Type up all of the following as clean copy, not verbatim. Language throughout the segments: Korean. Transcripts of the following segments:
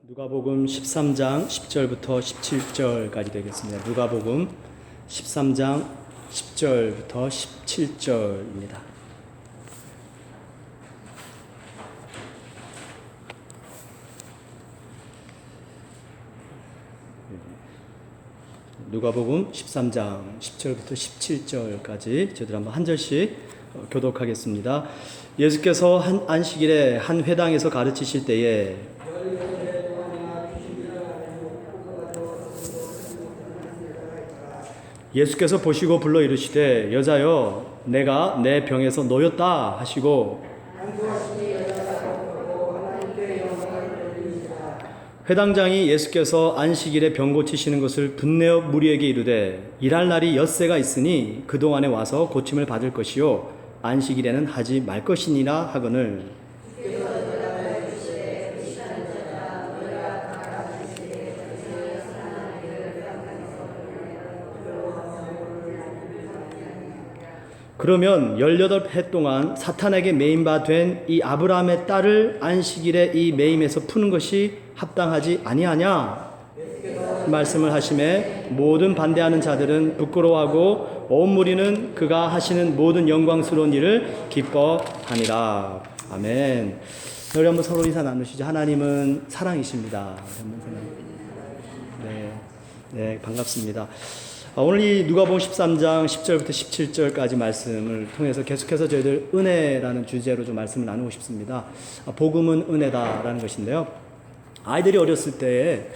누가복음 13장 10절부터 17절까지 되겠습니다. 누가복음 13장 10절부터 17절입니다. 누가복음 13장 10절부터 17절까지 저희들 한번 한 절씩 교독하겠습니다. 예수께서 안식일에 한 회당에서 가르치실 때에 예수께서 보시고 불러 이르시되 여자여 내가 내 병에서 놓였다 하시고 회당장이 예수께서 안식일에 병 고치시는 것을 분내어 무리에게 이르되 일할 날이 엿새가 있으니 그동안에 와서 고침을 받을 것이요 안식일에는 하지 말 것이니라 하거늘 그러면 18해 동안 사탄에게 매임 바 된 이 아브라함의 딸을 안식일에 이 매임에서 푸는 것이 합당하지 아니하냐 말씀을 하심에 모든 반대하는 자들은 부끄러워하고 온 무리는 그가 하시는 모든 영광스러운 일을 기뻐하니라. 아멘. 우리 한번 서로 인사 나누시죠. 하나님은 사랑이십니다. 네, 반갑습니다. 오늘 이 누가복음 13장 10절부터 17절까지 말씀을 통해서 계속해서 저희들 은혜라는 주제로 좀 말씀을 나누고 싶습니다. 복음은 은혜다라는 것인데요. 아이들이 어렸을 때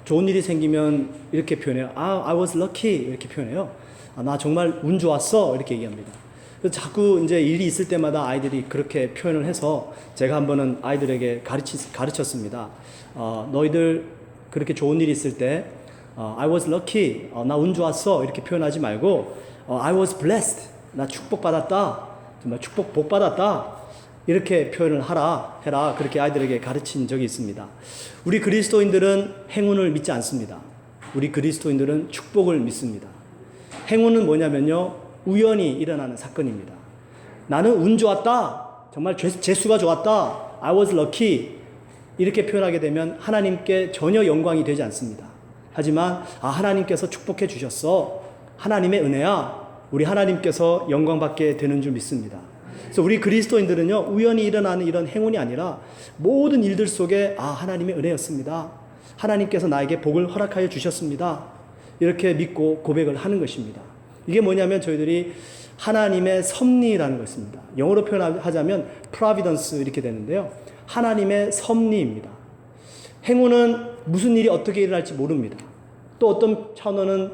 좋은 일이 생기면 이렇게 표현해요. I was lucky 이렇게 표현해요. 나 정말 운 좋았어 이렇게 얘기합니다. 그래서 자꾸 이제 일이 있을 때마다 아이들이 그렇게 표현을 해서 제가 한 번은 아이들에게 가르쳤습니다. 너희들 그렇게 좋은 일이 있을 때 I was lucky, 나 운 좋았어 이렇게 표현하지 말고 I was blessed, 나 축복받았다, 정말 축복 복받았다 이렇게 표현을 해라 그렇게 아이들에게 가르친 적이 있습니다. 우리 그리스도인들은 행운을 믿지 않습니다. 우리 그리스도인들은 축복을 믿습니다. 행운은 뭐냐면요 우연히 일어나는 사건입니다. 나는 운 좋았다, 정말 재수가 좋았다, I was lucky 이렇게 표현하게 되면 하나님께 전혀 영광이 되지 않습니다. 하지만 하나님께서 축복해 주셨어, 하나님의 은혜야, 우리 하나님께서 영광받게 되는 줄 믿습니다. 그래서 우리 그리스도인들은요 우연히 일어나는 이런 행운이 아니라 모든 일들 속에 하나님의 은혜였습니다, 하나님께서 나에게 복을 허락하여 주셨습니다 이렇게 믿고 고백을 하는 것입니다. 이게 뭐냐면 저희들이 하나님의 섭리라는 것입니다. 영어로 표현하자면 providence 이렇게 되는데요, 하나님의 섭리입니다. 행운은 무슨 일이 어떻게 일어날지 모릅니다. 또 어떤 차원은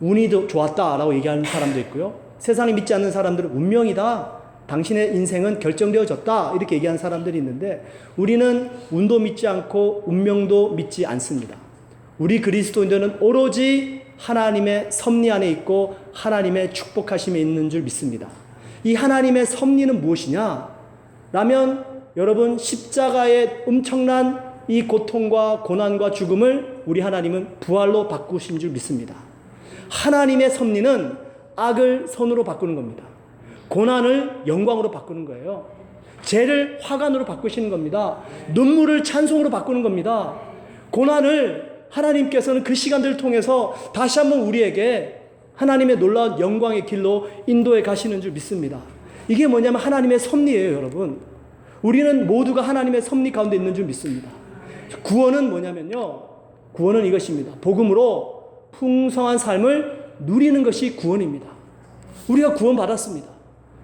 운이 좋았다라고 얘기하는 사람도 있고요, 세상에 믿지 않는 사람들은 운명이다, 당신의 인생은 결정되어졌다 이렇게 얘기하는 사람들이 있는데 우리는 운도 믿지 않고 운명도 믿지 않습니다. 우리 그리스도인들은 오로지 하나님의 섭리 안에 있고 하나님의 축복하심에 있는 줄 믿습니다. 이 하나님의 섭리는 무엇이냐 라면 여러분 십자가의 엄청난 이 고통과 고난과 죽음을 우리 하나님은 부활로 바꾸신 줄 믿습니다. 하나님의 섭리는 악을 선으로 바꾸는 겁니다. 고난을 영광으로 바꾸는 거예요. 죄를 화관으로 바꾸시는 겁니다. 눈물을 찬송으로 바꾸는 겁니다. 고난을 하나님께서는 그 시간들을 통해서 다시 한번 우리에게 하나님의 놀라운 영광의 길로 인도해 가시는 줄 믿습니다. 이게 뭐냐면 하나님의 섭리예요, 여러분. 우리는 모두가 하나님의 섭리 가운데 있는 줄 믿습니다. 구원은 뭐냐면요, 구원은 이것입니다. 복음으로 풍성한 삶을 누리는 것이 구원입니다. 우리가 구원 받았습니다.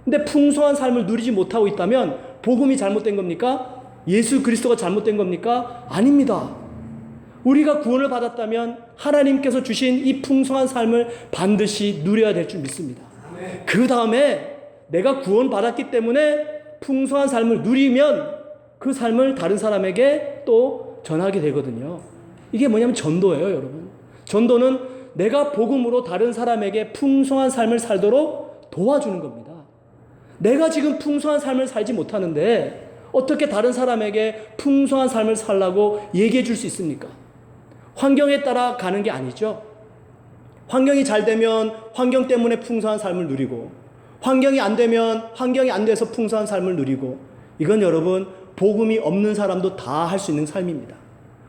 근데 풍성한 삶을 누리지 못하고 있다면 복음이 잘못된 겁니까? 예수 그리스도가 잘못된 겁니까? 아닙니다. 우리가 구원을 받았다면 하나님께서 주신 이 풍성한 삶을 반드시 누려야 될 줄 믿습니다. 그 다음에 내가 구원 받았기 때문에 풍성한 삶을 누리면 그 삶을 다른 사람에게 또 전하게 되거든요. 이게 뭐냐면 전도예요, 여러분. 전도는 내가 복음으로 다른 사람에게 풍성한 삶을 살도록 도와주는 겁니다. 내가 지금 풍성한 삶을 살지 못하는데 어떻게 다른 사람에게 풍성한 삶을 살라고 얘기해 줄 수 있습니까? 환경에 따라 가는 게 아니죠. 환경이 잘 되면 환경 때문에 풍성한 삶을 누리고, 환경이 안 되면 환경이 안 돼서 풍성한 삶을 누리고, 이건 여러분 복음이 없는 사람도 다 할 수 있는 삶입니다.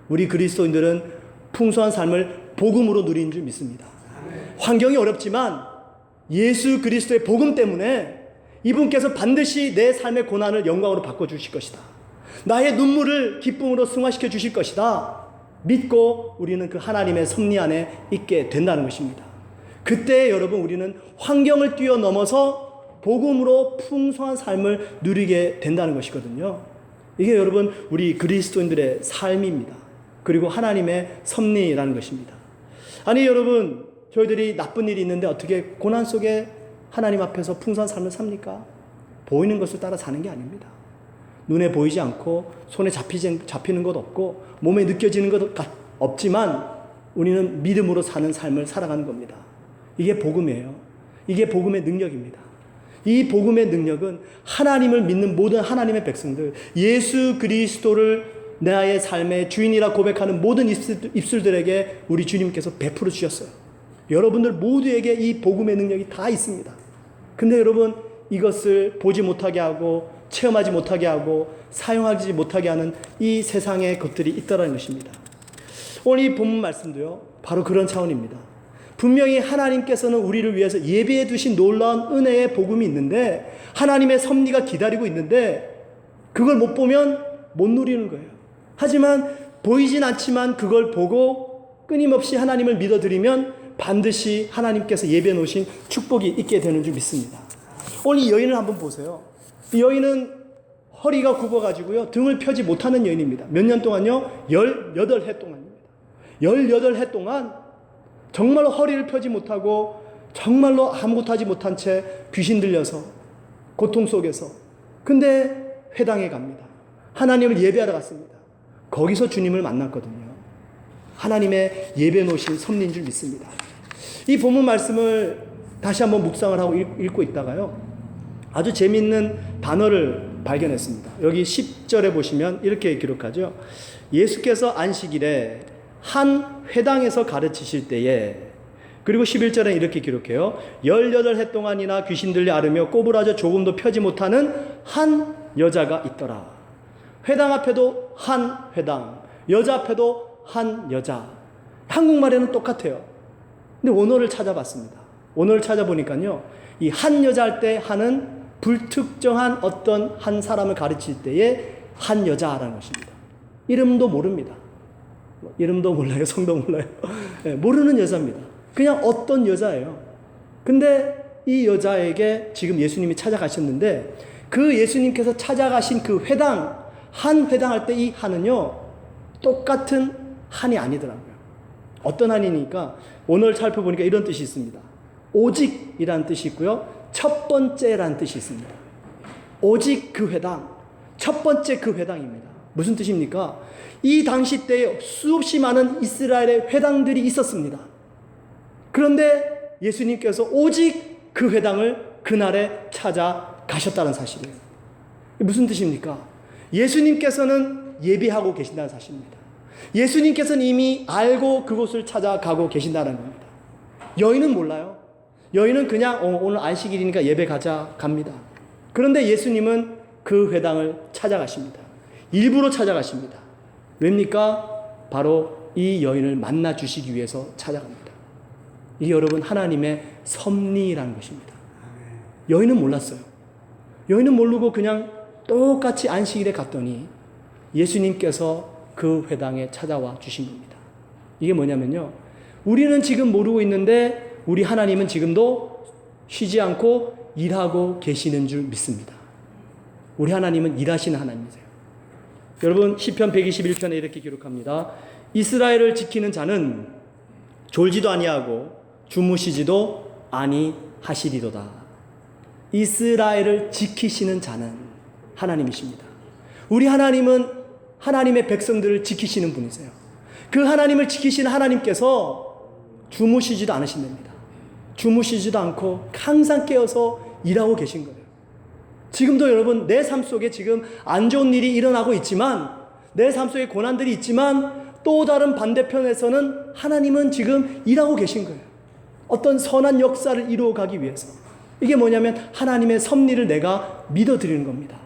우리 그리스도인들은 풍성한 삶을 복음으로 누리는 줄 믿습니다. 환경이 어렵지만 예수 그리스도의 복음 때문에 이분께서 반드시 내 삶의 고난을 영광으로 바꿔주실 것이다. 나의 눈물을 기쁨으로 승화시켜 주실 것이다. 믿고 우리는 그 하나님의 섭리 안에 있게 된다는 것입니다. 그때 여러분 우리는 환경을 뛰어넘어서 복음으로 풍성한 삶을 누리게 된다는 것이거든요. 이게 여러분 우리 그리스도인들의 삶입니다. 그리고 하나님의 섭리라는 것입니다. 아니 여러분, 저희들이 나쁜 일이 있는데 어떻게 고난 속에 하나님 앞에서 풍성한 삶을 삽니까? 보이는 것을 따라 사는 게 아닙니다. 눈에 보이지 않고 손에 잡히는 것 없고 몸에 느껴지는 것 없지만 우리는 믿음으로 사는 삶을 살아가는 겁니다. 이게 복음이에요. 이게 복음의 능력입니다. 이 복음의 능력은 하나님을 믿는 모든 하나님의 백성들, 예수 그리스도를 나의 삶의 주인이라 고백하는 모든 입술들에게 우리 주님께서 베풀어 주셨어요. 여러분들 모두에게 이 복음의 능력이 다 있습니다. 근데 여러분, 이것을 보지 못하게 하고 체험하지 못하게 하고 사용하지 못하게 하는 이 세상의 것들이 있다는 것입니다. 오늘 이 본문 말씀도요, 바로 그런 차원입니다. 분명히 하나님께서는 우리를 위해서 예비해 두신 놀라운 은혜의 복음이 있는데, 하나님의 섭리가 기다리고 있는데 그걸 못 보면 못 누리는 거예요. 하지만 보이진 않지만 그걸 보고 끊임없이 하나님을 믿어드리면 반드시 하나님께서 예비해 놓으신 축복이 있게 되는 줄 믿습니다. 오늘 이 여인을 한번 보세요. 이 여인은 허리가 굽어가지고요, 등을 펴지 못하는 여인입니다. 몇 년 동안요? 18해 동안입니다. 18해 동안 정말로 허리를 펴지 못하고 정말로 아무것도 하지 못한 채 귀신 들려서 고통 속에서, 근데 회당에 갑니다. 하나님을 예배하러 갔습니다. 거기서 주님을 만났거든요. 하나님의 예배 놓으신 섭리인 줄 믿습니다. 이 본문 말씀을 다시 한번 묵상을 하고 읽고 있다가요, 아주 재미있는 단어를 발견했습니다. 여기 10절에 보시면 이렇게 기록하죠. 예수께서 안식일에 한 회당에서 가르치실 때에, 그리고 11절에 이렇게 기록해요. 18해 동안이나 귀신 들려 앓으며 꼬부라져 조금도 펴지 못하는 한 여자가 있더라. 회당 앞에도 한 회당, 여자 앞에도 한 여자. 한국말에는 똑같아요. 근데 원어를 찾아봤습니다. 원어를 찾아보니까요, 이 한 여자 할 때 한은 불특정한 어떤 한 사람을 가르칠 때에 한 여자라는 것입니다. 이름도 모릅니다. 이름도 몰라요. 성도 몰라요. 네, 모르는 여자입니다. 그냥 어떤 여자예요. 근데 이 여자에게 지금 예수님이 찾아가셨는데, 그 예수님께서 찾아가신 그 회당, 한 회당 할 때 이 한은요, 똑같은 한이 아니더라고요. 어떤 한이니까 오늘 살펴보니까 이런 뜻이 있습니다. 오직이라는 뜻이 있고요, 첫 번째라는 뜻이 있습니다. 오직 그 회당, 첫 번째 그 회당입니다. 무슨 뜻입니까? 이 당시 때에 수없이 많은 이스라엘의 회당들이 있었습니다. 그런데 예수님께서 오직 그 회당을 그날에 찾아가셨다는 사실이에요. 무슨 뜻입니까? 예수님께서는 예비하고 계신다는 사실입니다. 예수님께서는 이미 알고 그곳을 찾아가고 계신다는 겁니다. 여인은 몰라요. 여인은 그냥 오늘 안식일이니까 예배 가자 갑니다. 그런데 예수님은 그 회당을 찾아가십니다. 일부러 찾아가십니다. 왜입니까? 바로 이 여인을 만나 주시기 위해서 찾아갑니다. 이게 여러분 하나님의 섭리라는 것입니다. 여인은 몰랐어요. 여인은 모르고 그냥 똑같이 안식일에 갔더니 예수님께서 그 회당에 찾아와 주신 겁니다. 이게 뭐냐면요, 우리는 지금 모르고 있는데 우리 하나님은 지금도 쉬지 않고 일하고 계시는 줄 믿습니다. 우리 하나님은 일하시는 하나님이세요. 여러분 시편 121편에 이렇게 기록합니다. 이스라엘을 지키는 자는 졸지도 아니하고 주무시지도 아니하시리로다. 이스라엘을 지키시는 자는 하나님이십니다. 우리 하나님은 하나님의 백성들을 지키시는 분이세요. 그 하나님을 지키시는 하나님께서 주무시지도 않으신답니다. 주무시지도 않고 항상 깨어서 일하고 계신 거예요. 지금도 여러분 내 삶 속에 지금 안 좋은 일이 일어나고 있지만, 내 삶 속에 고난들이 있지만, 또 다른 반대편에서는 하나님은 지금 일하고 계신 거예요. 어떤 선한 역사를 이루어 가기 위해서. 이게 뭐냐면 하나님의 섭리를 내가 믿어드리는 겁니다.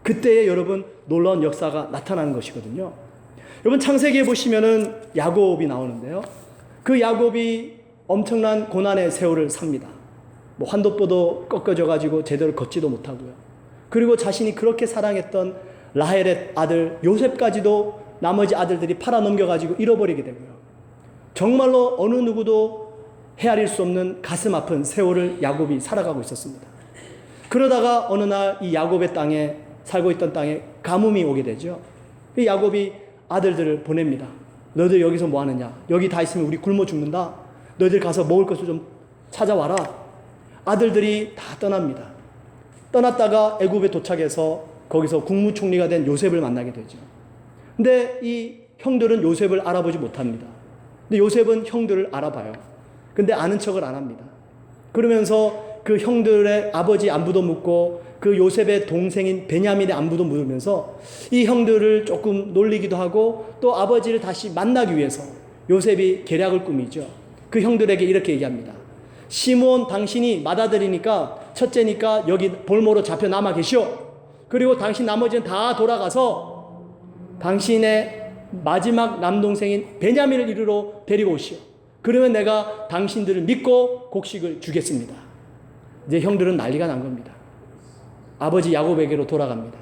그때에 여러분 놀라운 역사가 나타나는 것이거든요. 여러분 창세기에 보시면은 야곱이 나오는데요. 그 야곱이 엄청난 고난의 세월을 삽니다. 뭐 환도뼈도 꺾어져 가지고 제대로 걷지도 못하고요. 그리고 자신이 그렇게 사랑했던 라헬의 아들 요셉까지도 나머지 아들들이 팔아넘겨 가지고 잃어버리게 되고요. 정말로 어느 누구도 헤아릴 수 없는 가슴 아픈 세월을 야곱이 살아가고 있었습니다. 그러다가 어느 날 이 야곱의 땅에 살고 있던 땅에 가뭄이 오게 되죠. 이 야곱이 아들들을 보냅니다. 너희들 여기서 뭐 하느냐? 여기 다 있으면 우리 굶어 죽는다. 너희들 가서 먹을 것을 좀 찾아와라. 아들들이 다 떠납니다. 떠났다가 애굽에 도착해서 거기서 국무총리가 된 요셉을 만나게 되죠. 근데 이 형들은 요셉을 알아보지 못합니다. 근데 요셉은 형들을 알아봐요. 근데 아는 척을 안 합니다. 그러면서 그 형들의 아버지 안부도 묻고 그 요셉의 동생인 베냐민의 안부도 물으면서 이 형들을 조금 놀리기도 하고 또 아버지를 다시 만나기 위해서 요셉이 계략을 꾸미죠. 그 형들에게 이렇게 얘기합니다. 시므온 당신이 맏아들이니까 첫째니까 여기 볼모로 잡혀 남아 계시오. 그리고 당신 나머지는 다 돌아가서 당신의 마지막 남동생인 베냐민을 이리로 데리고 오시오. 그러면 내가 당신들을 믿고 곡식을 주겠습니다. 이제 형들은 난리가 난 겁니다. 아버지 야곱에게로 돌아갑니다.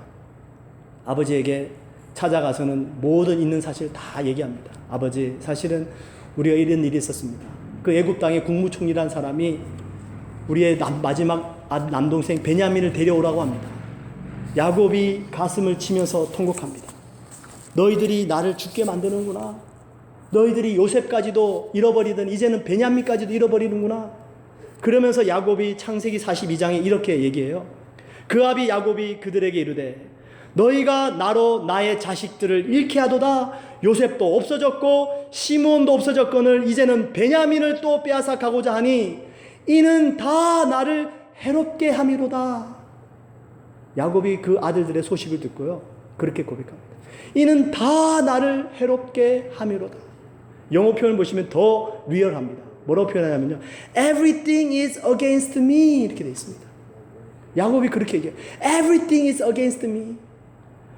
아버지에게 찾아가서는 모든 있는 사실을 다 얘기합니다. 아버지, 사실은 우리가 이런 일이 있었습니다. 그 애굽 땅의 국무총리라는 사람이 우리의 마지막 남동생 베냐민을 데려오라고 합니다. 야곱이 가슴을 치면서 통곡합니다. 너희들이 나를 죽게 만드는구나. 너희들이 요셉까지도 잃어버리든 이제는 베냐민까지도 잃어버리는구나. 그러면서 야곱이 창세기 42장에 이렇게 얘기해요. 그 아비 야곱이 그들에게 이르되 너희가 나로 나의 자식들을 잃게 하도다. 요셉도 없어졌고 시므온도 없어졌거늘 이제는 베냐민을 또 빼앗아 가고자 하니 이는 다 나를 해롭게 함이로다. 야곱이 그 아들들의 소식을 듣고요, 그렇게 고백합니다. 이는 다 나를 해롭게 함이로다. 영어 표현을 보시면 더 리얼합니다. 뭐라고 표현하냐면요, Everything is against me 이렇게 되어 있습니다. 야곱이 그렇게 얘기해요. Everything is against me.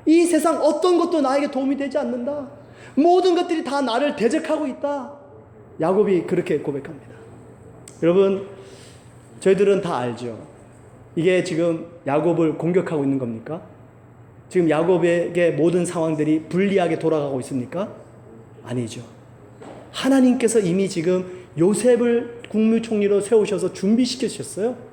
이 세상 어떤 것도 나에게 도움이 되지 않는다. 모든 것들이 다 나를 대적하고 있다. 야곱이 그렇게 고백합니다. 여러분, 저희들은 다 알죠. 이게 지금 야곱을 공격하고 있는 겁니까? 지금 야곱에게 모든 상황들이 불리하게 돌아가고 있습니까? 아니죠. 하나님께서 이미 지금 요셉을 국무총리로 세우셔서 준비시켜 주셨어요.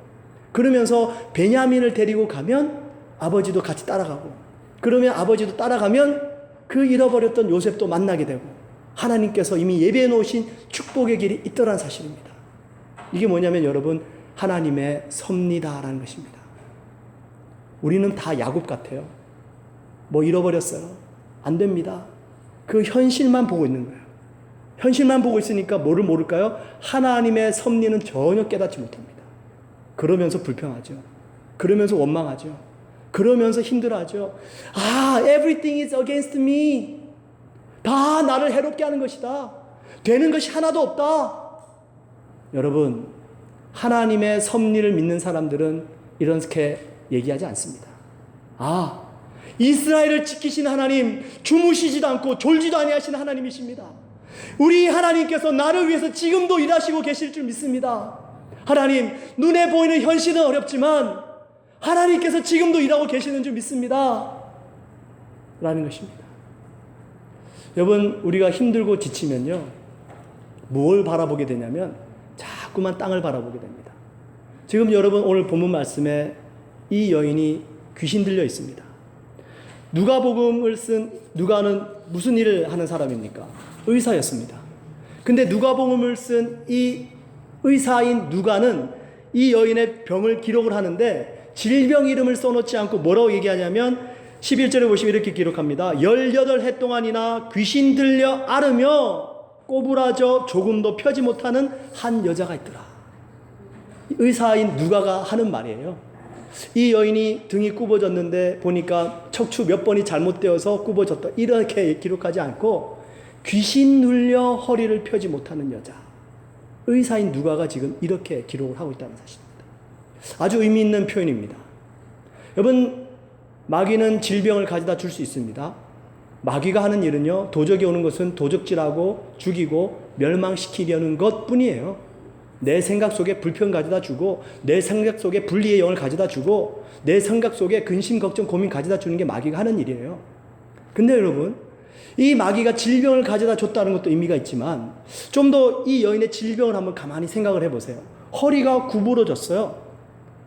그러면서 베냐민을 데리고 가면 아버지도 같이 따라가고, 그러면 아버지도 따라가면 그 잃어버렸던 요셉도 만나게 되고, 하나님께서 이미 예비해 놓으신 축복의 길이 있더란 사실입니다. 이게 뭐냐면 여러분, 하나님의 섭리다라는 것입니다. 우리는 다 야곱 같아요. 뭐 잃어버렸어요. 안 됩니다. 그 현실만 보고 있는 거예요. 현실만 보고 있으니까 뭐를 모를까요? 하나님의 섭리는 전혀 깨닫지 못합니다. 그러면서 불평하죠. 그러면서 원망하죠. 그러면서 힘들어하죠. 아, everything is against me. 다 나를 해롭게 하는 것이다. 되는 것이 하나도 없다. 여러분, 하나님의 섭리를 믿는 사람들은 이렇게 얘기하지 않습니다. 아, 이스라엘을 지키신 하나님, 주무시지도 않고 졸지도 아니하시는 하나님이십니다. 우리 하나님께서 나를 위해서 지금도 일하시고 계실 줄 믿습니다. 하나님, 눈에 보이는 현실은 어렵지만 하나님께서 지금도 일하고 계시는 줄 믿습니다. 라는 것입니다. 여러분, 우리가 힘들고 지치면요, 뭘 바라보게 되냐면 자꾸만 땅을 바라보게 됩니다. 지금 여러분 오늘 본문 말씀에 이 여인이 귀신 들려 있습니다. 누가복음을 쓴 누가는 무슨 일을 하는 사람입니까? 의사였습니다. 근데 누가복음을 쓴 이 의사인 누가는 이 여인의 병을 기록을 하는데 질병 이름을 써놓지 않고 뭐라고 얘기하냐면 11절에 보시면 이렇게 기록합니다. 18해 동안이나 귀신 들려 앓으며 꼬부라져 조금도 펴지 못하는 한 여자가 있더라. 의사인 누가가 하는 말이에요. 이 여인이 등이 굽어졌는데 보니까 척추 몇 번이 잘못되어서 굽어졌다, 이렇게 기록하지 않고 귀신 눌려 허리를 펴지 못하는 여자, 의사인 누가가 지금 이렇게 기록을 하고 있다는 사실입니다. 아주 의미 있는 표현입니다. 여러분, 마귀는 질병을 가져다 줄 수 있습니다. 마귀가 하는 일은요, 도적이 오는 것은 도적질하고 죽이고 멸망시키려는 것 뿐이에요. 내 생각 속에 불편 가져다 주고, 내 생각 속에 분리의 영을 가져다 주고, 내 생각 속에 근심, 걱정, 고민 가져다 주는 게 마귀가 하는 일이에요. 근데 여러분, 이 마귀가 질병을 가져다 줬다는 것도 의미가 있지만, 좀 더 이 여인의 질병을 한번 가만히 생각을 해보세요. 허리가 구부러졌어요.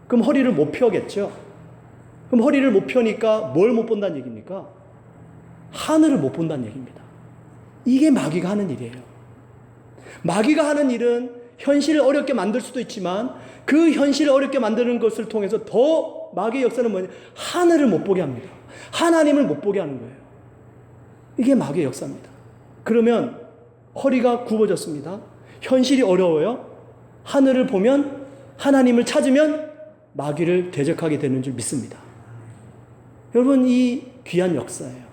그럼 허리를 못 펴겠죠? 그럼 허리를 못 펴니까 뭘 못 본다는 얘기입니까? 하늘을 못 본다는 얘기입니다. 이게 마귀가 하는 일이에요. 마귀가 하는 일은 현실을 어렵게 만들 수도 있지만, 그 현실을 어렵게 만드는 것을 통해서 더 마귀의 역사는 뭐냐? 하늘을 못 보게 합니다. 하나님을 못 보게 하는 거예요. 이게 마귀의 역사입니다. 그러면 허리가 굽어졌습니다. 현실이 어려워요. 하늘을 보면, 하나님을 찾으면 마귀를 대적하게 되는 줄 믿습니다. 여러분, 이 귀한 역사예요.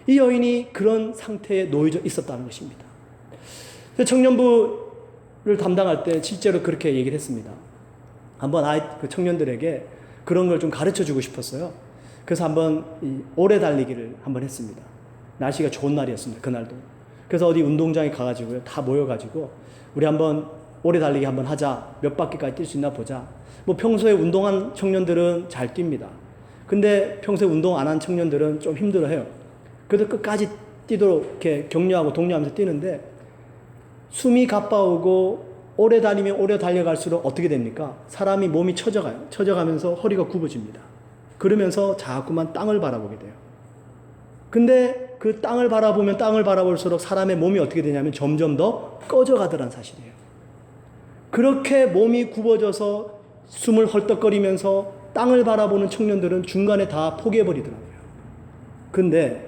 이 여인이 그런 상태에 놓여져 있었다는 것입니다. 청년부를 담당할 때 실제로 그렇게 얘기를 했습니다. 한번 그 청년들에게 그런 걸 좀 가르쳐 주고 싶었어요. 그래서 한번 이 오래 달리기를 한번 했습니다. 날씨가 좋은 날이었습니다. 그날도. 그래서 어디 운동장에 가가지고요, 다 모여가지고 우리 한번 오래 달리기 한번 하자. 몇 바퀴까지 뛸 수 있나 보자. 뭐 평소에 운동한 청년들은 잘 뜁니다. 근데 평소에 운동 안 한 청년들은 좀 힘들어해요. 그래도 끝까지 뛰도록 이렇게 격려하고 독려하면서 뛰는데, 숨이 가빠오고 오래 다니면 오래 달려갈수록 어떻게 됩니까? 사람이 몸이 처져가요. 처져가면서 허리가 굽어집니다. 그러면서 자꾸만 땅을 바라보게 돼요. 근데 그 땅을 바라보면 땅을 바라볼수록 사람의 몸이 어떻게 되냐면 점점 더 꺼져가더란 사실이에요. 그렇게 몸이 굽어져서 숨을 헐떡거리면서 땅을 바라보는 청년들은 중간에 다 포기해버리더라고요. 근데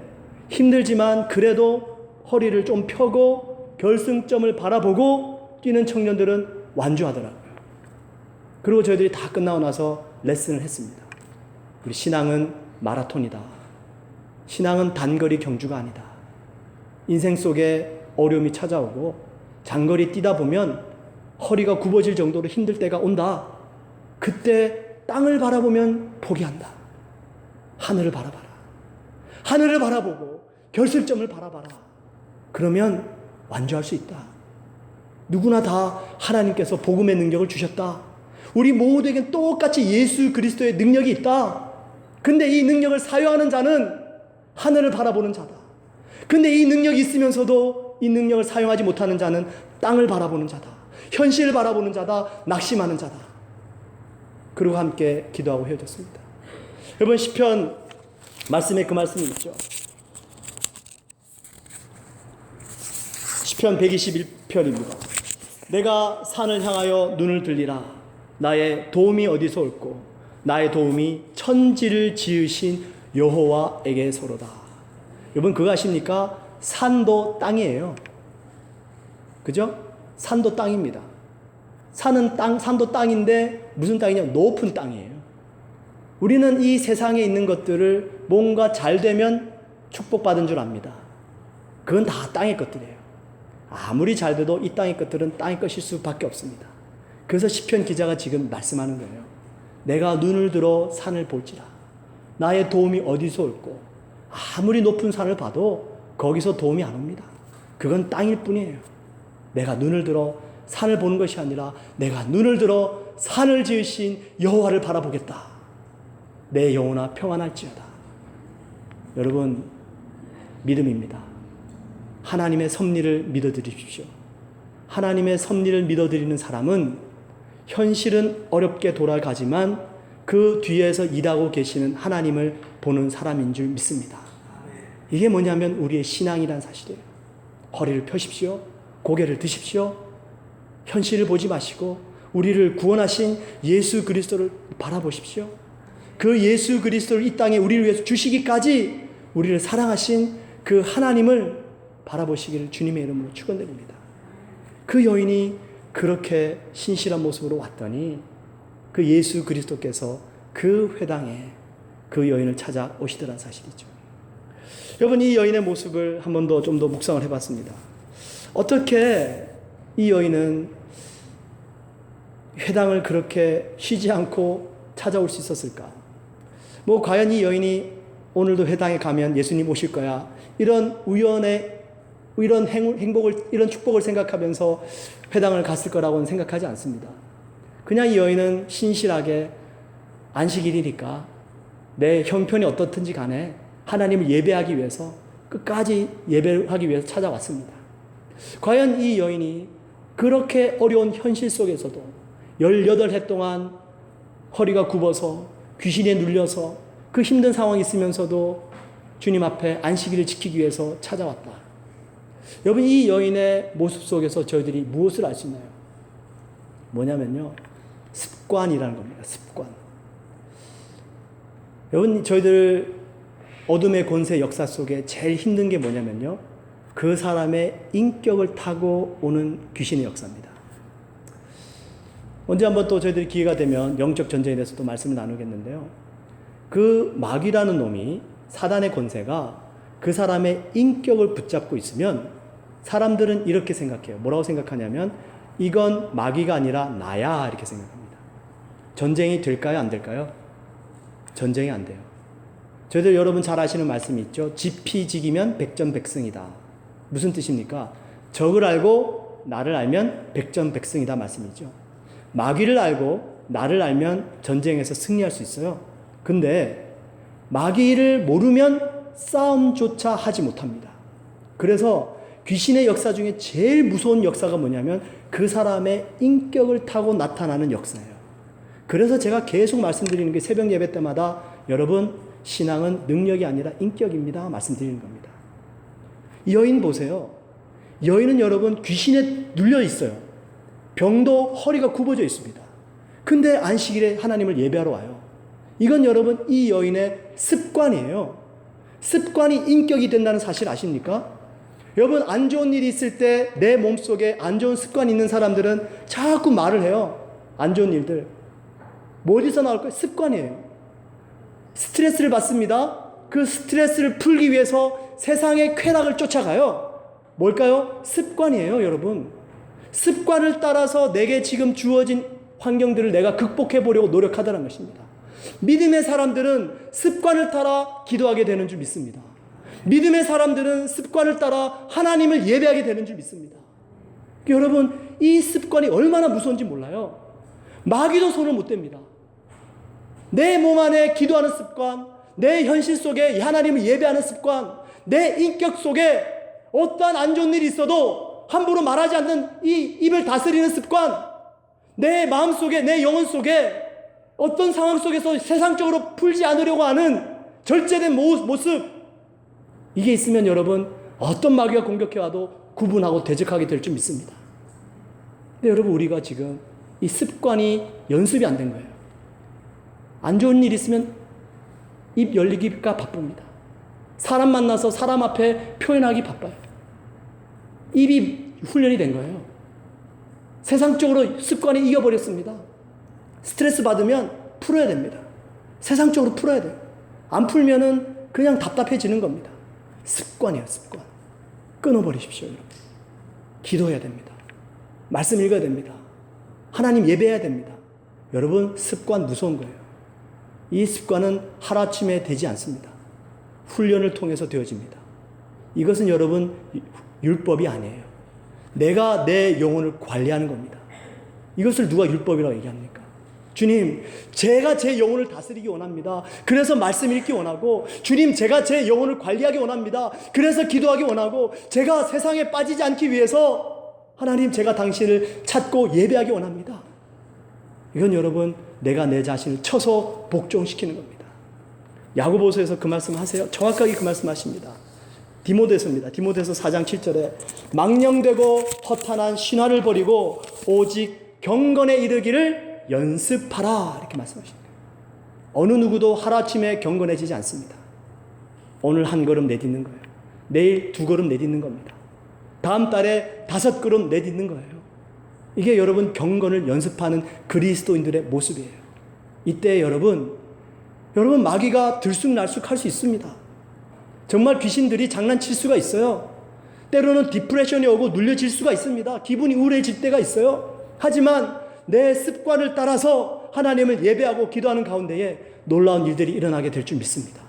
힘들지만 그래도 허리를 좀 펴고 결승점을 바라보고 뛰는 청년들은 완주하더라고요. 그리고 저희들이 다 끝나고 나서 레슨을 했습니다. 우리 신앙은 마라톤이다. 신앙은 단거리 경주가 아니다. 인생 속에 어려움이 찾아오고 장거리 뛰다 보면 허리가 굽어질 정도로 힘들 때가 온다. 그때 땅을 바라보면 포기한다. 하늘을 바라봐라. 하늘을 바라보고 결승점을 바라봐라. 그러면 완주할 수 있다. 누구나 다 하나님께서 복음의 능력을 주셨다. 우리 모두에겐 똑같이 예수 그리스도의 능력이 있다. 근데 이 능력을 사용하는 자는 하늘을 바라보는 자다. 근데 이 능력이 있으면서도 이 능력을 사용하지 못하는 자는 땅을 바라보는 자다. 현실을 바라보는 자다. 낙심하는 자다. 그리고 함께 기도하고 헤어졌습니다. 여러분, 시편 말씀에 그 말씀이 있죠. 시편 121편입니다. 내가 산을 향하여 눈을 들리라. 나의 도움이 어디서 올꼬? 나의 도움이 천지를 지으신 여호와에게서로다. 여러분, 그거 아십니까? 산도 땅이에요. 그죠? 산도 땅입니다. 산은 땅, 산도 땅인데 무슨 땅이냐? 높은 땅이에요. 우리는 이 세상에 있는 것들을 뭔가 잘 되면 축복받은 줄 압니다. 그건 다 땅의 것들이에요. 아무리 잘 돼도 이 땅의 것들은 땅의 것일 수밖에 없습니다. 그래서 시편 기자가 지금 말씀하는 거예요. 내가 눈을 들어 산을 볼지라. 나의 도움이 어디서 올꼬? 아무리 높은 산을 봐도 거기서 도움이 안 옵니다. 그건 땅일 뿐이에요. 내가 눈을 들어 산을 보는 것이 아니라 내가 눈을 들어 산을 지으신 여호와를 바라보겠다. 내 영혼아 평안할지어다. 여러분, 믿음입니다. 하나님의 섭리를 믿어드리십시오. 하나님의 섭리를 믿어드리는 사람은 현실은 어렵게 돌아가지만 그 뒤에서 일하고 계시는 하나님을 보는 사람인 줄 믿습니다. 이게 뭐냐면 우리의 신앙이란 사실이에요. 허리를 펴십시오. 고개를 드십시오. 현실을 보지 마시고 우리를 구원하신 예수 그리스도를 바라보십시오. 그 예수 그리스도를 이 땅에 우리를 위해서 주시기까지 우리를 사랑하신 그 하나님을 바라보시기를 주님의 이름으로 축원드립니다. 그 여인이 그렇게 신실한 모습으로 왔더니 그 예수 그리스도께서 그 회당에 그 여인을 찾아오시더란 사실이죠. 여러분, 이 여인의 모습을 한 번 더 좀 더 묵상을 해봤습니다. 어떻게 이 여인은 회당을 그렇게 쉬지 않고 찾아올 수 있었을까? 뭐 과연 이 여인이 오늘도 회당에 가면 예수님 오실 거야, 이런 이런 행복을, 이런 축복을 생각하면서 회당을 갔을 거라고는 생각하지 않습니다. 그냥 이 여인은 신실하게 안식일이니까 내 형편이 어떻든지 간에 하나님을 예배하기 위해서, 끝까지 예배하기 위해서 찾아왔습니다. 과연 이 여인이 그렇게 어려운 현실 속에서도 18해 동안 허리가 굽어서 귀신에 눌려서 그 힘든 상황이 있으면서도 주님 앞에 안식일을 지키기 위해서 찾아왔다. 여러분, 이 여인의 모습 속에서 저희들이 무엇을 알 수 있나요? 뭐냐면요, 습관이라는 겁니다. 습관. 여러분, 저희들 어둠의 권세 역사 속에 제일 힘든 게 뭐냐면요, 그 사람의 인격을 타고 오는 귀신의 역사입니다. 언제 한번 또 저희들이 기회가 되면 영적 전쟁에 대해서 또 말씀을 나누겠는데요, 그 마귀라는 놈이, 사단의 권세가 그 사람의 인격을 붙잡고 있으면 사람들은 이렇게 생각해요. 뭐라고 생각하냐면, 이건 마귀가 아니라 나야, 이렇게 생각합니다. 전쟁이 될까요, 안 될까요? 전쟁이 안 돼요. 저희들 여러분 잘 아시는 말씀이 있죠. 지피지기면 백전백승이다. 무슨 뜻입니까? 적을 알고 나를 알면 백전백승이다 말씀이죠. 마귀를 알고 나를 알면 전쟁에서 승리할 수 있어요. 근데 마귀를 모르면 싸움조차 하지 못합니다. 그래서 귀신의 역사 중에 제일 무서운 역사가 뭐냐면 그 사람의 인격을 타고 나타나는 역사예요. 그래서 제가 계속 말씀드리는 게, 새벽 예배 때마다 여러분, 신앙은 능력이 아니라 인격입니다 말씀드리는 겁니다. 이 여인 보세요. 여인은 여러분 귀신에 눌려 있어요. 병도 허리가 굽어져 있습니다. 근데 안식일에 하나님을 예배하러 와요. 이건 여러분, 이 여인의 습관이에요. 습관이 인격이 된다는 사실 아십니까? 여러분, 안 좋은 일이 있을 때 내 몸속에 안 좋은 습관이 있는 사람들은 자꾸 말을 해요. 안 좋은 일들. 뭐 어디서 나올 거예요? 습관이에요. 스트레스를 받습니다. 그 스트레스를 풀기 위해서 세상의 쾌락을 쫓아가요. 뭘까요? 습관이에요, 여러분. 습관을 따라서 내게 지금 주어진 환경들을 내가 극복해 보려고 노력하다는 것입니다. 믿음의 사람들은 습관을 따라 기도하게 되는 줄 믿습니다. 믿음의 사람들은 습관을 따라 하나님을 예배하게 되는 줄 믿습니다. 여러분, 이 습관이 얼마나 무서운지 몰라요. 마귀도 손을 못 댑니다. 내 몸 안에 기도하는 습관, 내 현실 속에 하나님을 예배하는 습관, 내 인격 속에 어떠한 안 좋은 일이 있어도 함부로 말하지 않는 이 입을 다스리는 습관, 내 마음 속에, 내 영혼 속에 어떤 상황 속에서 세상적으로 풀지 않으려고 하는 절제된 모습, 이게 있으면 여러분, 어떤 마귀가 공격해와도 구분하고 대적하게 될 줄 믿습니다. 근데 여러분, 우리가 지금 이 습관이 연습이 안 된 거예요. 안 좋은 일 있으면 입 열리기가 바쁩니다. 사람 만나서 사람 앞에 표현하기 바빠요. 입이 훈련이 된 거예요. 세상적으로 습관이 이겨버렸습니다. 스트레스 받으면 풀어야 됩니다. 세상적으로 풀어야 돼요. 안 풀면은 그냥 답답해지는 겁니다. 습관이에요, 습관. 끊어버리십시오, 여러분. 기도해야 됩니다. 말씀 읽어야 됩니다. 하나님 예배해야 됩니다. 여러분, 습관 무서운 거예요. 이 습관은 하루아침에 되지 않습니다. 훈련을 통해서 되어집니다. 이것은 여러분, 율법이 아니에요. 내가 내 영혼을 관리하는 겁니다. 이것을 누가 율법이라고 얘기합니까? 주님, 제가 제 영혼을 다스리기 원합니다. 그래서 말씀 읽기 원하고, 주님, 제가 제 영혼을 관리하기 원합니다. 그래서 기도하기 원하고, 제가 세상에 빠지지 않기 위해서 하나님, 제가 당신을 찾고 예배하기 원합니다. 이건 여러분, 내가 내 자신을 쳐서 복종시키는 겁니다. 야고보서에서 그 말씀 하세요. 정확하게 그 말씀 하십니다. 디모데서입니다. 디모데서 4장 7절에 망령되고 허탄한 신화를 버리고 오직 경건에 이르기를 연습하라, 이렇게 말씀하십니다. 어느 누구도 하루아침에 경건해지지 않습니다. 오늘 한 걸음 내딛는 거예요. 내일 2걸음 내딛는 겁니다. 다음 달에 5걸음 내딛는 거예요. 이게 여러분, 경건을 연습하는 그리스도인들의 모습이에요. 이때 여러분 마귀가 들쑥날쑥 할 수 있습니다. 정말 귀신들이 장난칠 수가 있어요. 때로는 디프레션이 오고 눌려질 수가 있습니다. 기분이 우울해질 때가 있어요. 하지만 내 습관을 따라서 하나님을 예배하고 기도하는 가운데에 놀라운 일들이 일어나게 될 줄 믿습니다.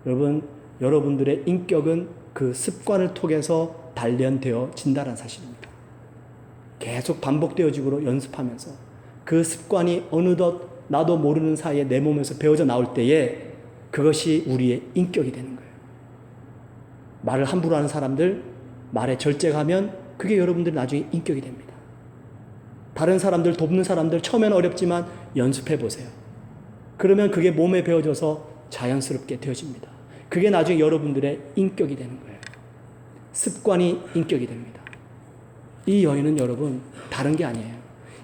여러분, 여러분들의 인격은 그 습관을 통해서 단련되어진다는 사실입니다. 계속 반복되어지고 연습하면서 그 습관이 어느덧 나도 모르는 사이에 내 몸에서 배워져 나올 때에 그것이 우리의 인격이 되는 거예요. 말을 함부로 하는 사람들, 말에 절제하면 그게 여러분들이 나중에 인격이 됩니다. 다른 사람들, 돕는 사람들 처음에는 어렵지만 연습해 보세요. 그러면 그게 몸에 배워져서 자연스럽게 되어집니다. 그게 나중에 여러분들의 인격이 되는 거예요. 습관이 인격이 됩니다. 이 여인은 여러분 다른 게 아니에요.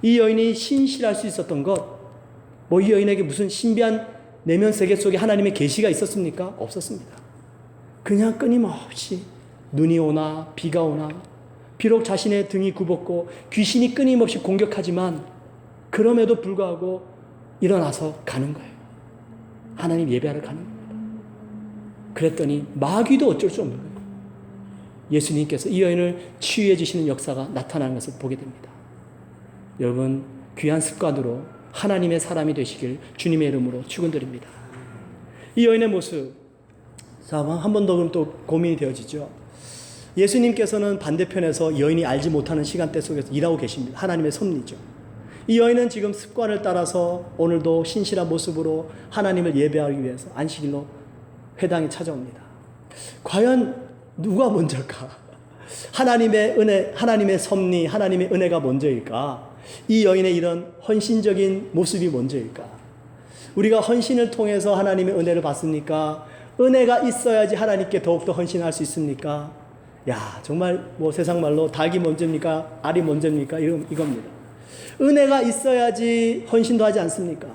이 여인이 신실할 수 있었던 것, 이 여인에게 무슨 신비한 내면 세계 속에 하나님의 계시가 있었습니까? 없었습니다. 그냥 끊임없이 눈이 오나 비가 오나 비록 자신의 등이 굽었고 귀신이 끊임없이 공격하지만 그럼에도 불구하고 일어나서 가는 거예요. 하나님 예배하러 가는 겁니다. 그랬더니 마귀도 어쩔 수 없는 거예요. 예수님께서 이 여인을 치유해 주시는 역사가 나타나는 것을 보게 됩니다. 여러분, 귀한 습관으로 하나님의 사람이 되시길 주님의 이름으로 축원드립니다. 이 여인의 모습, 한 번 더 그럼 또 고민이 되어지죠. 예수님께서는 반대편에서 여인이 알지 못하는 시간대 속에서 일하고 계십니다. 하나님의 섭리죠. 이 여인은 지금 습관을 따라서 오늘도 신실한 모습으로 하나님을 예배하기 위해서 안식일로 회당에 찾아옵니다. 과연 누가 먼저일까? 하나님의 은혜, 하나님의 섭리, 하나님의 은혜가 먼저일까? 이 여인의 이런 헌신적인 모습이 먼저일까? 우리가 헌신을 통해서 하나님의 은혜를 받습니까? 은혜가 있어야지 하나님께 더욱더 헌신할 수 있습니까? 정말 세상 말로 닭이 먼저입니까? 알이 먼저입니까? 이겁니다. 은혜가 있어야지 헌신도 하지 않습니까?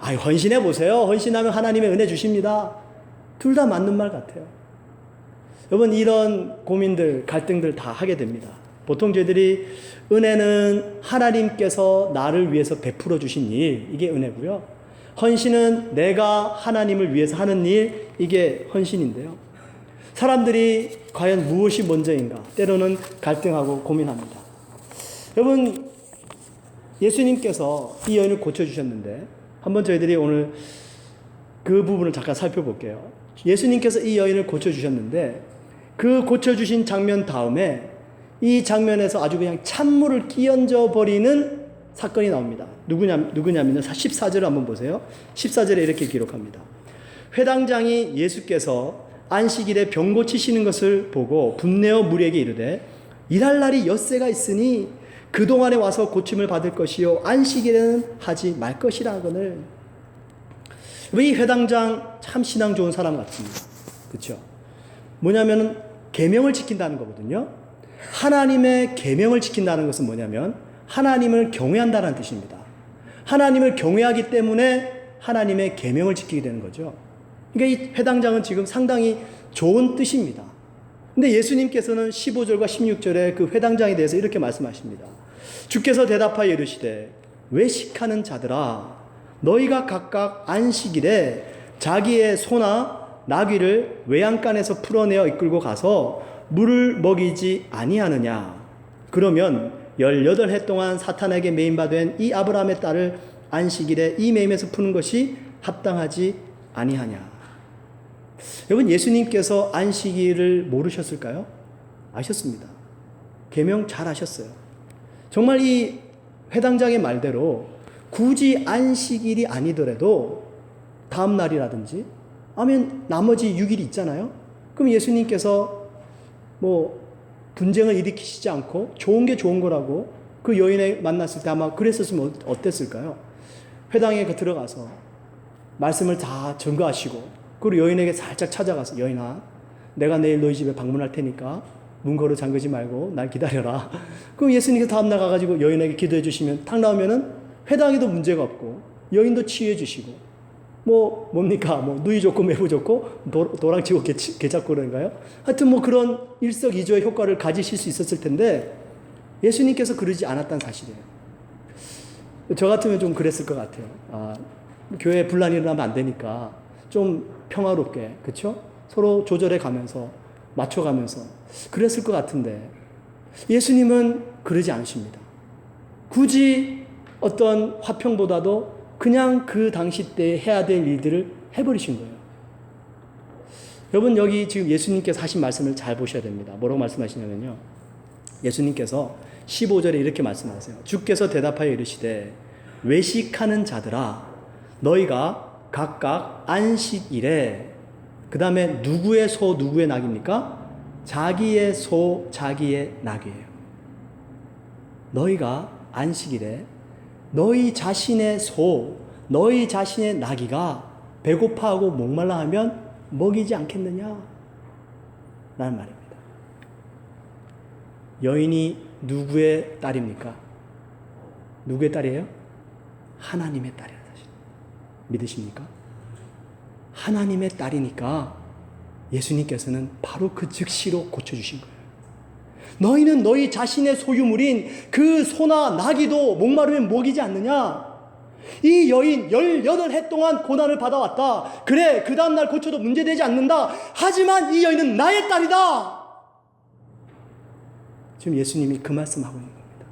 헌신해 보세요. 헌신하면 하나님의 은혜 주십니다. 둘 다 맞는 말 같아요. 여러분, 이런 고민들, 갈등들 다 하게 됩니다. 보통 저희들이 은혜는 하나님께서 나를 위해서 베풀어 주신 일, 이게 은혜고요. 헌신은 내가 하나님을 위해서 하는 일, 이게 헌신인데요. 사람들이 과연 무엇이 먼저인가? 때로는 갈등하고 고민합니다. 여러분, 예수님께서 이 여인을 고쳐주셨는데 한번 저희들이 오늘 그 부분을 잠깐 살펴볼게요. 예수님께서 이 여인을 고쳐주셨는데 그 고쳐주신 장면 다음에 이 장면에서 아주 그냥 찬물을 끼얹어 버리는 사건이 나옵니다. 누구냐면요. 14절을 한번 보세요. 14절에 이렇게 기록합니다. 회당장이 예수께서 안식일에 병 고치시는 것을 보고 분내어 무리에게 이르되 일할 날이 엿새가 있으니 그동안에 와서 고침을 받을 것이요 안식일에는 하지 말 것이라 하거늘. 이 회당장 참 신앙 좋은 사람 같습니다. 그렇죠? 뭐냐면 계명을 지킨다는 거거든요. 하나님의 계명을 지킨다는 것은 뭐냐면 하나님을 경외한다는 뜻입니다. 하나님을 경외하기 때문에 하나님의 계명을 지키게 되는 거죠. 그러니까 이 회당장은 지금 상당히 좋은 뜻입니다. 근데 예수님께서는 15절과 16절에 그 회당장에 대해서 이렇게 말씀하십니다. 주께서 대답하여 이르시되 외식하는 자들아 너희가 각각 안식일에 자기의 소나 나귀를 외양간에서 풀어내어 이끌고 가서 물을 먹이지 아니하느냐. 그러면 18해 동안 사탄에게 매임받은 이 아브라함의 딸을 안식일에 이 매임에서 푸는 것이 합당하지 아니하냐. 여러분, 예수님께서 안식일을 모르셨을까요? 아셨습니다. 계명 잘 아셨어요. 정말 이 회당장의 말대로 굳이 안식일이 아니더라도 다음 날이라든지 아니면 나머지 6일이 있잖아요. 그럼 예수님께서 분쟁을 일으키시지 않고 좋은 게 좋은 거라고 그 여인을 만났을 때 아마 그랬었으면 어땠을까요? 회당에 들어가서 말씀을 다 전가하시고 그리고 여인에게 살짝 찾아가서 여인아 내가 내일 너희 집에 방문할 테니까 문 걸어 잠그지 말고 날 기다려라. 그럼 예수님께서 다음날 가가지고 여인에게 기도해 주시면 탁 나오면은 회당에도 문제가 없고 여인도 치유해 주시고 뭡니까? 누이 좋고 매부 좋고 도랑 치고 개 잡고 그런가요? 하여튼 그런 일석이조의 효과를 가지실 수 있었을 텐데 예수님께서 그러지 않았다는 사실이에요. 저 같으면 좀 그랬을 것 같아요. 교회에 분란이 일어나면 안 되니까 좀 평화롭게, 그렇죠? 서로 조절해 가면서 맞춰가면서 그랬을 것 같은데 예수님은 그러지 않으십니다. 굳이 어떤 화평보다도 그냥 그 당시 때 해야 될 일들을 해버리신 거예요. 여러분, 여기 지금 예수님께서 하신 말씀을 잘 보셔야 됩니다. 뭐라고 말씀하시냐면요, 예수님께서 15절에 이렇게 말씀하세요. 주께서 대답하여 이르시되 외식하는 자들아, 너희가 각각 안식일에, 그 다음에 누구의 소 누구의 낙입니까? 자기의 소 자기의 낙이에요. 너희가 안식일에 너희 자신의 소, 너희 자신의 나귀가 배고파하고 목말라 하면 먹이지 않겠느냐? 라는 말입니다. 여인이 누구의 딸입니까? 누구의 딸이에요? 하나님의 딸이라는 사실. 믿으십니까? 하나님의 딸이니까 예수님께서는 바로 그 즉시로 고쳐주신 거예요. 너희는 너희 자신의 소유물인 그 소나 나귀도 목마르면 먹이지 않느냐? 이 여인 18해 동안 고난을 받아왔다. 그래, 그 다음날 고쳐도 문제되지 않는다. 하지만 이 여인은 나의 딸이다. 지금 예수님이 그 말씀하고 있는 겁니다.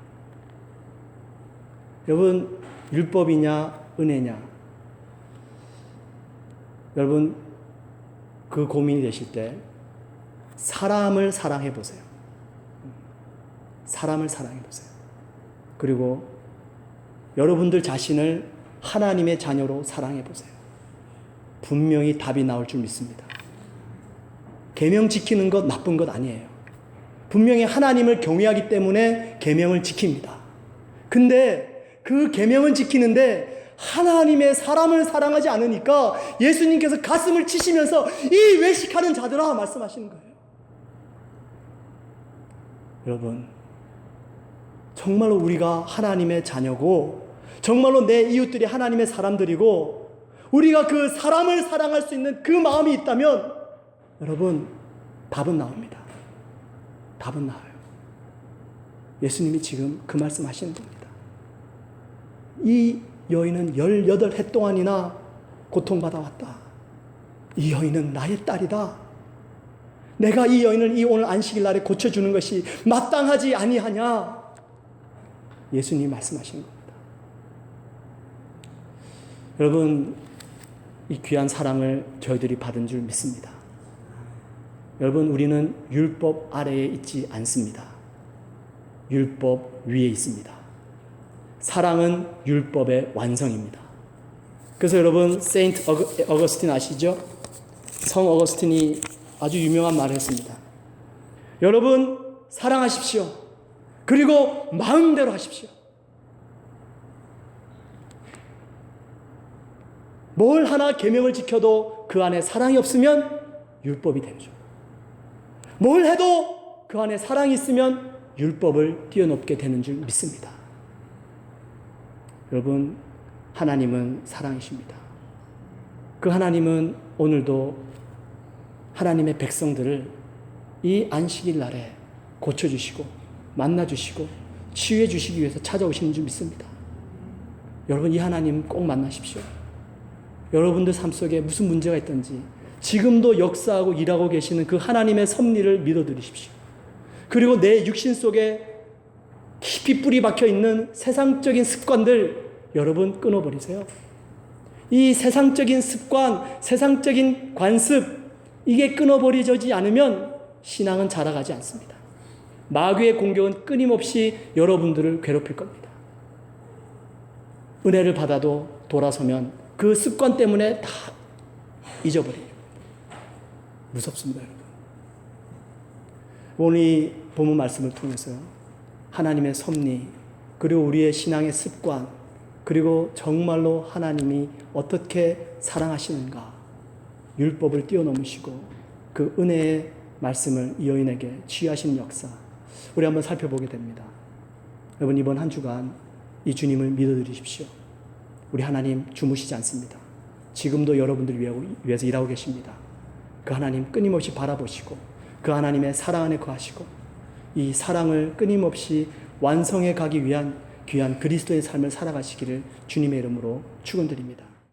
여러분, 율법이냐 은혜냐? 여러분, 그 고민이 되실 때 사람을 사랑해 보세요. 사람을 사랑해 보세요. 그리고 여러분들 자신을 하나님의 자녀로 사랑해 보세요. 분명히 답이 나올 줄 믿습니다. 계명 지키는 것 나쁜 것 아니에요. 분명히 하나님을 경외하기 때문에 계명을 지킵니다. 근데 그 계명을 지키는데 하나님의 사람을 사랑하지 않으니까 예수님께서 가슴을 치시면서 이 외식하는 자들아 말씀하시는 거예요. 여러분, 정말로 우리가 하나님의 자녀고 정말로 내 이웃들이 하나님의 사람들이고 우리가 그 사람을 사랑할 수 있는 그 마음이 있다면 여러분, 답은 나옵니다. 답은 나와요. 예수님이 지금 그 말씀 하시는 겁니다. 이 여인은 18해 동안이나 고통받아왔다. 이 여인은 나의 딸이다. 내가 이 여인을 이 오늘 안식일 날에 고쳐주는 것이 마땅하지 아니하냐? 예수님이 말씀하시는 겁니다. 여러분, 이 귀한 사랑을 저희들이 받은 줄 믿습니다. 여러분, 우리는 율법 아래에 있지 않습니다. 율법 위에 있습니다. 사랑은 율법의 완성입니다. 그래서 여러분, 세인트 어거스틴 아시죠? 성 어거스틴이 아주 유명한 말을 했습니다. 여러분, 사랑하십시오. 그리고 마음대로 하십시오. 뭘 하나 계명을 지켜도 그 안에 사랑이 없으면 율법이 되죠. 뭘 해도 그 안에 사랑이 있으면 율법을 뛰어넘게 되는 줄 믿습니다. 여러분, 하나님은 사랑이십니다. 그 하나님은 오늘도 하나님의 백성들을 이 안식일 날에 고쳐주시고 만나주시고 치유해주시기 위해서 찾아오시는 줄 믿습니다. 여러분, 이 하나님 꼭 만나십시오. 여러분들 삶 속에 무슨 문제가 있든지 지금도 역사하고 일하고 계시는 그 하나님의 섭리를 믿어드리십시오. 그리고 내 육신 속에 깊이 뿌리 박혀 있는 세상적인 습관들 여러분 끊어버리세요. 이 세상적인 습관, 세상적인 관습, 이게 끊어버리지 않으면 신앙은 자라가지 않습니다. 마귀의 공격은 끊임없이 여러분들을 괴롭힐 겁니다. 은혜를 받아도 돌아서면 그 습관 때문에 다 잊어버려요. 무섭습니다, 여러분. 오늘 이 본문 말씀을 통해서 하나님의 섭리, 그리고 우리의 신앙의 습관, 그리고 정말로 하나님이 어떻게 사랑하시는가, 율법을 뛰어넘으시고 그 은혜의 말씀을 이 여인에게 취하신 역사, 우리 한번 살펴보게 됩니다. 여러분, 이번 한 주간 이 주님을 믿어드리십시오. 우리 하나님 주무시지 않습니다. 지금도 여러분들을 위해서 일하고 계십니다. 그 하나님 끊임없이 바라보시고 그 하나님의 사랑 안에 거하시고 이 사랑을 끊임없이 완성해 가기 위한 귀한 그리스도의 삶을 살아가시기를 주님의 이름으로 축원드립니다.